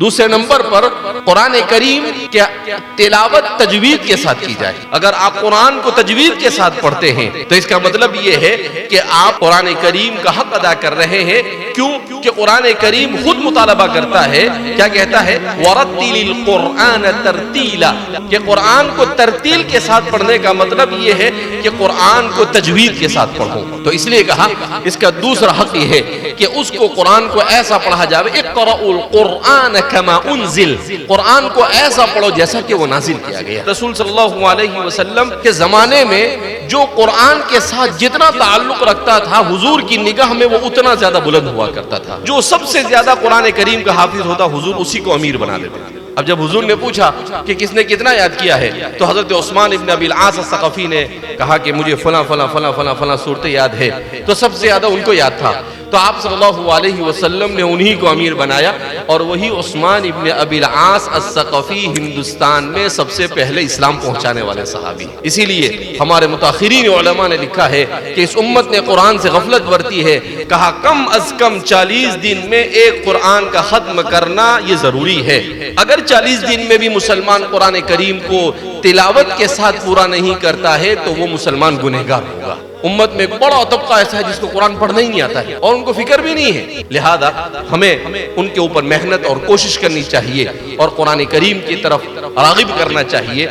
دوسرے نمبر پر قرآن کریم کی تلاوت تجوید کے ساتھ کی جائے۔ اگر آپ قرآن کو تجوید کے ساتھ پڑھتے ہیں تو اس کا مطلب یہ ہے کہ آپ قرآن کریم کا حق ادا کر رہے ہیں۔ کیوں کہ قرآن کریم خود مطالبہ کرتا ہے، کیا کہتا ہے؟ وَرَتِّلِ الْقُرْآنَ تَرْتِيلًا، کہ قرآن کو ترتیل کے ساتھ پڑھنے کا مطلب یہ ہے کہ قرآن کو تجوید کے ساتھ پڑھو۔ تو اس لیے کہا اس کا دوسرا حق یہ ہے کہ اس کو قرآن کو ایسا پڑھا جائے، اقرأوا القرآن کما انزل، قرآن کو ایسا پڑھو جیسا کہ وہ نازل کیا گیا۔ رسول صلی اللہ علیہ وسلم کے زمانے میں جو قرآن کے ساتھ جتنا تعلق رکھتا تھا، حضور کی نگاہ میں وہ اتنا زیادہ بلند ہوا کرتا تھا۔ جو سب سے زیادہ قرآن کریم کا حافظ ہوتا، حضور اسی کو امیر بنا دیتے تھے۔ اب جب حضور نے پوچھا کہ کس نے کتنا یاد کیا ہے تو حضرت عثمان ابن ابی العاص الثقفی نے کہا کہ مجھے فلاں فلاں فلاں فلاں فلاں صورتیں یاد ہے، تو سب سے زیادہ ان کو یاد تھا۔ تو آپ صلی اللہ علیہ وسلم نے انہی کو امیر بنایا، اور وہی عثمان ابن ابی العاص الثقفی ہندوستان میں سب سے پہلے اسلام پہنچانے والے صحابی۔ اسی لیے ہمارے متاخرین علماء نے لکھا ہے کہ اس امت نے قرآن سے غفلت برتی ہے، کہا کم از کم 40 دن میں ایک قرآن کا ختم کرنا یہ ضروری ہے۔ اگر 40 دن میں بھی مسلمان قرآن کریم کو تلاوت کے ساتھ پورا نہیں کرتا ہے تو وہ مسلمان گنہگار ہوگا۔ امت میں ایک بڑا طبقہ ایسا ہے جس کو قرآن پڑھنا ہی نہیں آتا ہے اور ان کو فکر بھی نہیں ہے، لہذا ہمیں ان کے اوپر محنت اور کوشش کرنی چاہیے اور قرآن کریم کی طرف راغب کرنا چاہیے۔